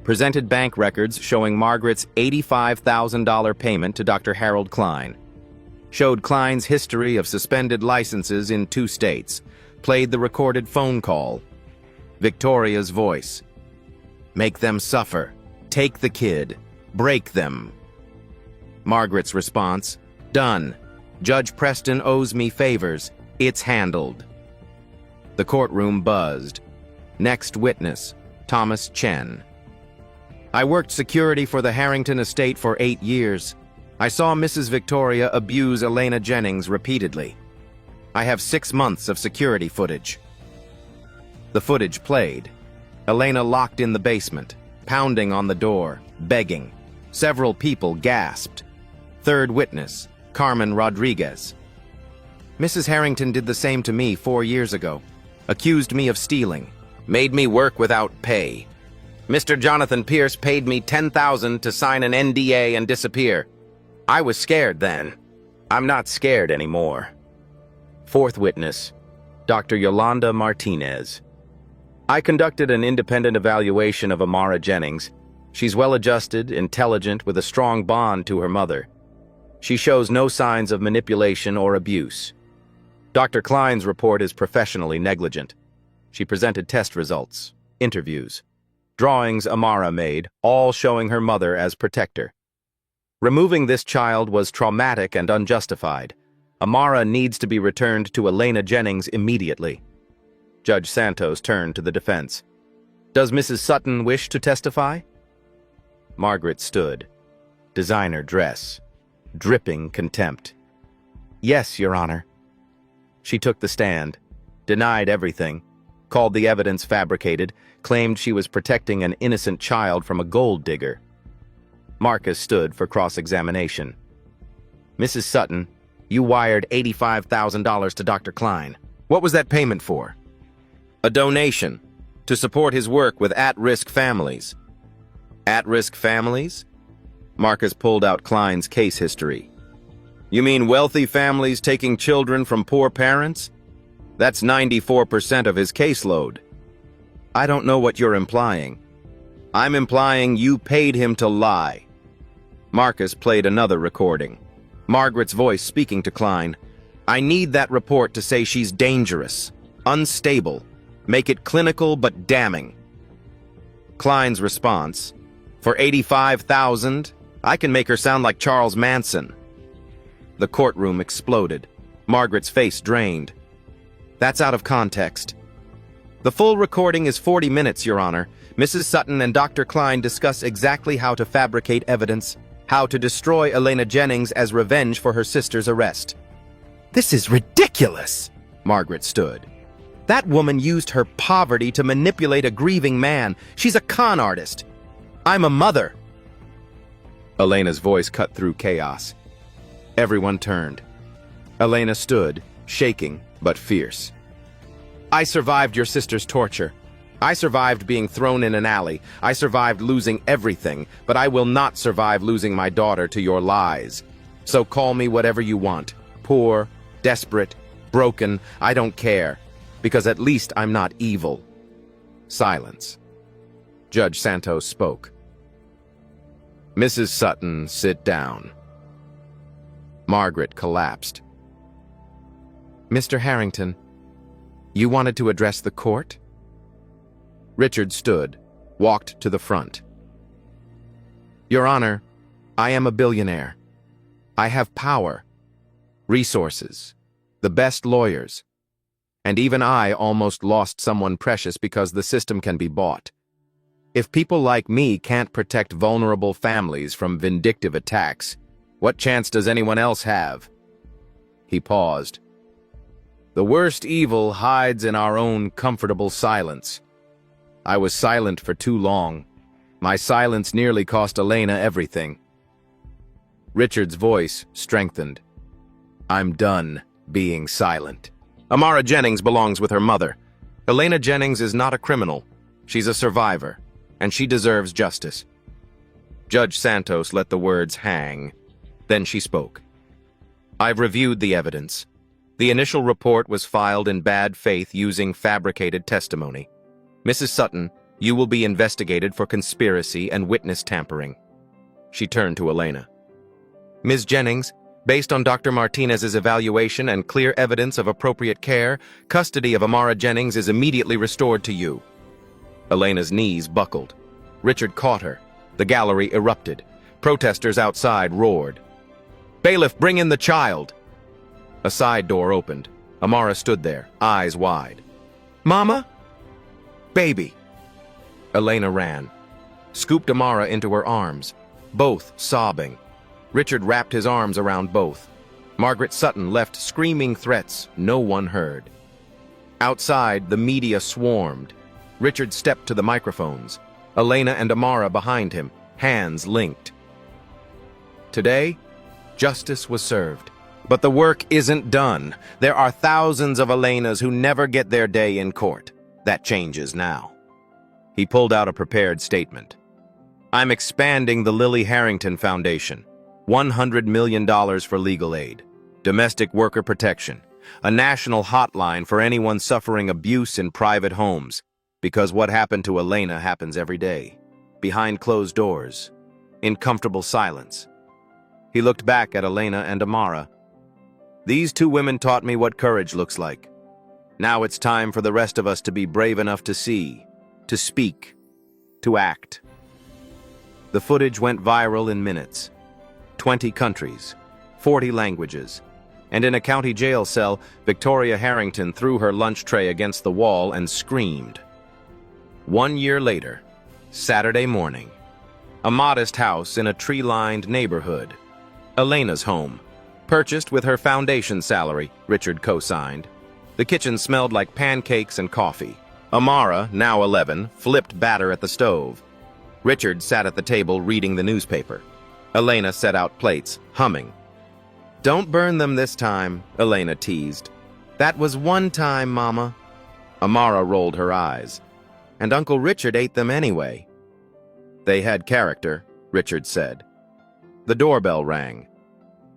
presented bank records showing Margaret's $85,000 payment to Dr. Harold Klein, showed Klein's history of suspended licenses in 2 states, played the recorded phone call. Victoria's voice. Make them suffer. Take the kid. Break them. Margaret's response. Done. Judge Preston owes me favors. It's handled. The courtroom buzzed. Next witness, Thomas Chen. I worked security for the Harrington estate for 8 years. I saw Mrs. Victoria abuse Elena Jennings repeatedly. I have 6 months of security footage. The footage played. Elena locked in the basement, pounding on the door, begging. Several people gasped. Third witness, Carmen Rodriguez. Mrs. Harrington did the same to me 4 years ago. Accused me of stealing. Made me work without pay. Mr. Jonathan Pierce paid me $10,000 to sign an NDA and disappear. I was scared then. I'm not scared anymore. Fourth witness, Dr. Yolanda Martinez. I conducted an independent evaluation of Amara Jennings. She's well-adjusted, intelligent, with a strong bond to her mother. She shows no signs of manipulation or abuse. Dr. Klein's report is professionally negligent. She presented test results, interviews, drawings Amara made, all showing her mother as protector. Removing this child was traumatic and unjustified. Amara needs to be returned to Elena Jennings immediately. Judge Santos turned to the defense. Does Mrs. Sutton wish to testify? Margaret stood. Designer dress. Dripping contempt. Yes, Your Honor. She took the stand, denied everything, called the evidence fabricated, claimed she was protecting an innocent child from a gold digger. Marcus stood for cross-examination. Mrs. Sutton, you wired $85,000 to Dr. Klein. What was that payment for? A donation to support his work with at-risk families. At-risk families? Marcus pulled out Klein's case history. You mean wealthy families taking children from poor parents? That's 94% of his caseload. I don't know what you're implying. I'm implying you paid him to lie. Marcus played another recording. Margaret's voice speaking to Klein. I need that report to say she's dangerous, unstable. Make it clinical but damning. Klein's response, for $85,000, I can make her sound like Charles Manson. The courtroom exploded. Margaret's face drained. That's out of context. The full recording is 40 minutes, Your Honor. Mrs. Sutton and Dr. Klein discuss exactly how to fabricate evidence, how to destroy Elena Jennings as revenge for her sister's arrest. This is ridiculous, Margaret stood. That woman used her poverty to manipulate a grieving man. She's a con artist. I'm a mother. Elena's voice cut through chaos. Everyone turned. Elena stood, shaking but fierce. I survived your sister's torture. I survived being thrown in an alley. I survived losing everything, but I will not survive losing my daughter to your lies. So call me whatever you want. Poor, desperate, broken, I don't care. Because at least I'm not evil. Silence. Judge Santos spoke. Mrs. Sutton, sit down. Margaret collapsed. Mr. Harrington, you wanted to address the court? Richard stood, walked to the front. Your Honor, I am a billionaire. I have power, resources, the best lawyers. And even I almost lost someone precious because the system can be bought. If people like me can't protect vulnerable families from vindictive attacks, what chance does anyone else have? He paused. The worst evil hides in our own comfortable silence. I was silent for too long. My silence nearly cost Elena everything. Richard's voice strengthened. I'm done being silent. Amara Jennings belongs with her mother. Elena Jennings is not a criminal. She's a survivor, and she deserves justice. Judge Santos let the words hang. Then she spoke. I've reviewed the evidence. The initial report was filed in bad faith using fabricated testimony. Mrs. Sutton, you will be investigated for conspiracy and witness tampering. She turned to Elena. Ms. Jennings, based on Dr. Martinez's evaluation and clear evidence of appropriate care, custody of Amara Jennings is immediately restored to you. Elena's knees buckled. Richard caught her. The gallery erupted. Protesters outside roared. Bailiff, bring in the child! A side door opened. Amara stood there, eyes wide. Mama? Baby. Elena ran, scooped Amara into her arms, both sobbing. Richard wrapped his arms around both. Margaret Sutton left screaming threats no one heard. Outside, the media swarmed. Richard stepped to the microphones. Elena and Amara behind him, hands linked. Today, justice was served. But the work isn't done. There are thousands of Elenas who never get their day in court. That changes now. He pulled out a prepared statement. I'm expanding the Lily Harrington Foundation. $100 million for legal aid, domestic worker protection, a national hotline for anyone suffering abuse in private homes, because what happened to Elena happens every day, behind closed doors, in comfortable silence. He looked back at Elena and Amara. These two women taught me what courage looks like. Now it's time for the rest of us to be brave enough to see, to speak, to act. The footage went viral in minutes. 20 countries, 40 languages, and in a county jail cell, Victoria Harrington threw her lunch tray against the wall and screamed. 1 year later, Saturday morning, a modest house in a tree-lined neighborhood, Elena's home, purchased with her foundation salary, Richard co-signed. The kitchen smelled like pancakes and coffee. Amara, now 11, flipped batter at the stove. Richard sat at the table reading the newspaper. Elena set out plates, humming. Don't burn them this time, Elena teased. That was one time, Mama. Amara rolled her eyes. And Uncle Richard ate them anyway. They had character, Richard said. The doorbell rang.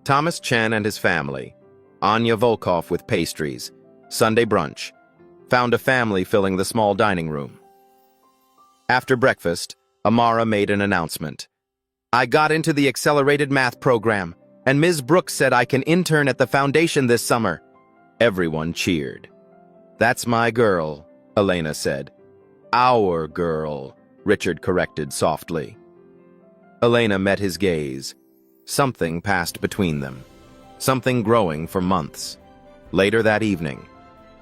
Thomas Chen and his family, Anya Volkov with pastries, Sunday brunch, found a family filling the small dining room. After breakfast, Amara made an announcement. I got into the accelerated math program, And Ms. Brooks said I can intern at the foundation this summer. Everyone cheered. That's my girl, Elena said. Our girl, Richard corrected softly. Elena met his gaze. Something passed between them. Something growing for months. Later that evening,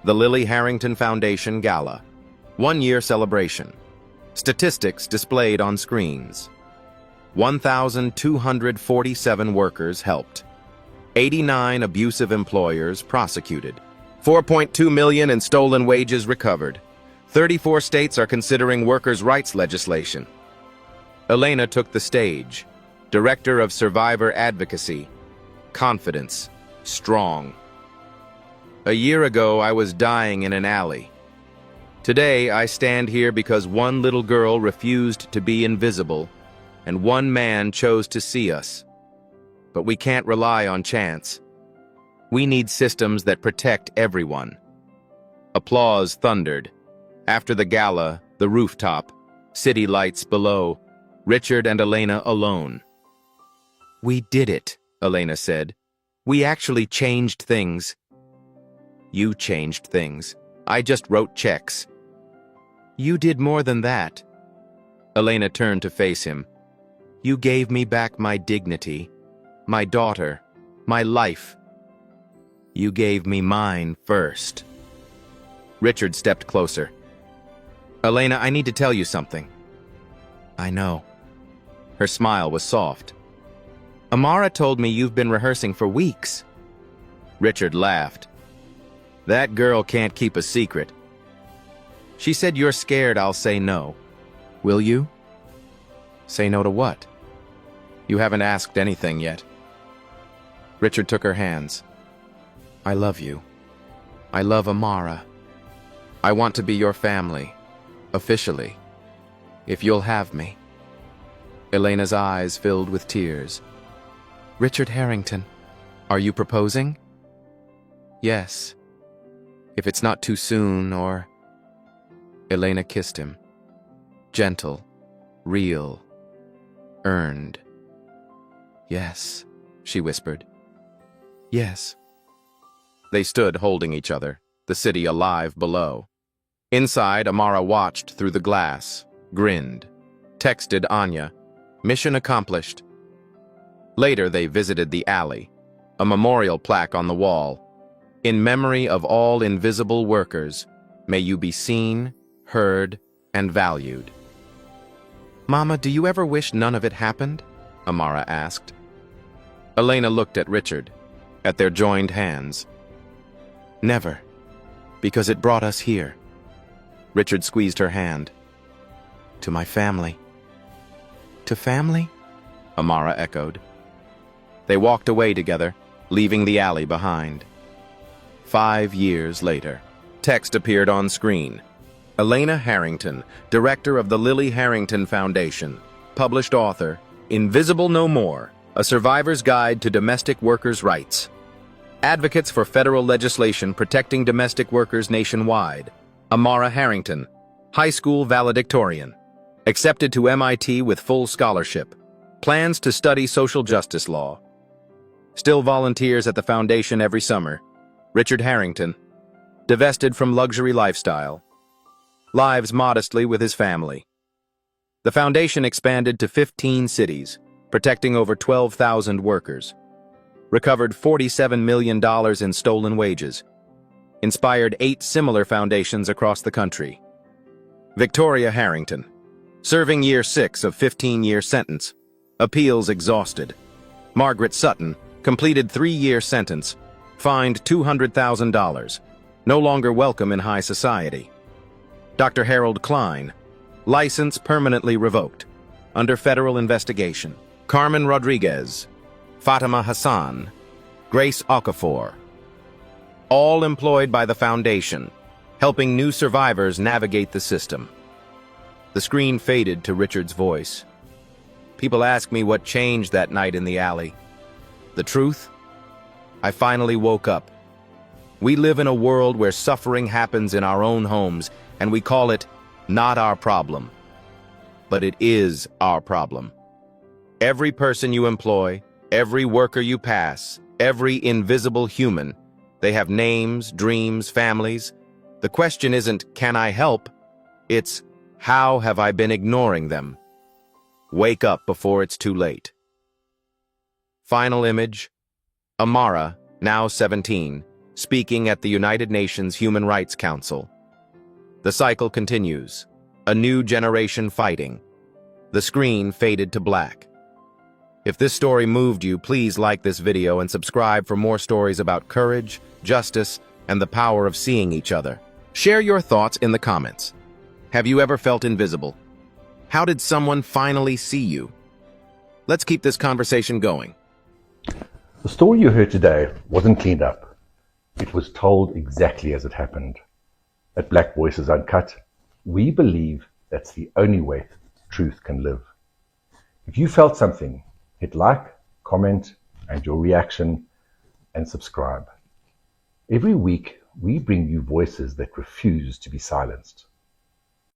the Lily Harrington Foundation Gala. 1-year celebration. Statistics displayed on screens. 1,247 workers helped. 89 abusive employers prosecuted. 4.2 million in stolen wages recovered. 34 states are considering workers' rights legislation. Elena took the stage, Director of Survivor Advocacy. Confidence, strong. A year ago, I was dying in an alley. Today, I stand here because one little girl refused to be invisible, and one man chose to see us. But we can't rely on chance. We need systems that protect everyone. Applause thundered. After the gala, the rooftop, city lights below, Richard and Elena alone. We did it, Elena said. We actually changed things. You changed things. I just wrote checks. You did more than that. Elena turned to face him. You gave me back my dignity, my daughter, my life. You gave me mine first. Richard stepped closer. Elena, I need to tell you something. I know. Her smile was soft. Amara told me you've been rehearsing for weeks. Richard laughed. That girl can't keep a secret. She said you're scared I'll say no. Will you? Say no to what? You haven't asked anything yet. Richard took her hands. I love you. I love Amara. I want to be your family, officially, if you'll have me. Elena's eyes filled with tears. Richard Harrington, are you proposing? Yes. If it's not too soon, or... Elena kissed him. Gentle, real, earned. Yes, she whispered. Yes. They stood holding each other, the city alive below. Inside, Amara watched through the glass, grinned, texted Anya, mission accomplished. Later, they visited the alley, a memorial plaque on the wall. In memory of all invisible workers, may you be seen, heard, and valued. Mama, do you ever wish none of it happened? Amara asked. Elena looked at Richard, at their joined hands. Never, because it brought us here. Richard squeezed her hand. To my family. To family? Amara echoed. They walked away together, leaving the alley behind. 5 years later, text appeared on screen. Elena Harrington, director of the Lily Harrington Foundation, published author, Invisible No More, A Survivor's Guide to Domestic Workers' Rights. Advocates for federal legislation protecting domestic workers nationwide. Amara Harrington, high school valedictorian. Accepted to MIT with full scholarship. Plans to study social justice law. Still volunteers at the foundation every summer. Richard Harrington, divested from luxury lifestyle. Lives modestly with his family. The foundation expanded to 15 cities, protecting over 12,000 workers. Recovered $47 million in stolen wages. Inspired 8 similar foundations across the country. Victoria Harrington, serving year 6 of 15-year sentence. Appeals exhausted. Margaret Sutton, completed 3-year sentence. Fined $200,000. No longer welcome in high society. Dr. Harold Klein, license permanently revoked. Under federal investigation. Carmen Rodriguez, Fatima Hassan, Grace Okafor. All employed by the foundation, helping new survivors navigate the system. The screen faded to Richard's voice. People ask me what changed that night in the alley. The truth? I finally woke up. We live in a world where suffering happens in our own homes, and we call it not our problem. But it is our problem. Every person you employ, Every worker you pass, every invisible human, they have names, dreams, families. The question isn't, can I help? It's, how have I been ignoring them? Wake up before it's too late. Final image, Amara, now 17, speaking at the United Nations Human Rights Council. The cycle continues, a new generation fighting. The screen faded to black. If this story moved you, please like this video and subscribe for more stories about courage, justice, and the power of seeing each other. Share your thoughts in the comments. Have you ever felt invisible? How did someone finally see you? Let's keep this conversation going. The story you heard today wasn't cleaned up. It was told exactly as it happened. At Black Voices Uncut, we believe that's the only way truth can live. If you felt something, hit like, comment, and your reaction, and subscribe. Every week, we bring you voices that refuse to be silenced.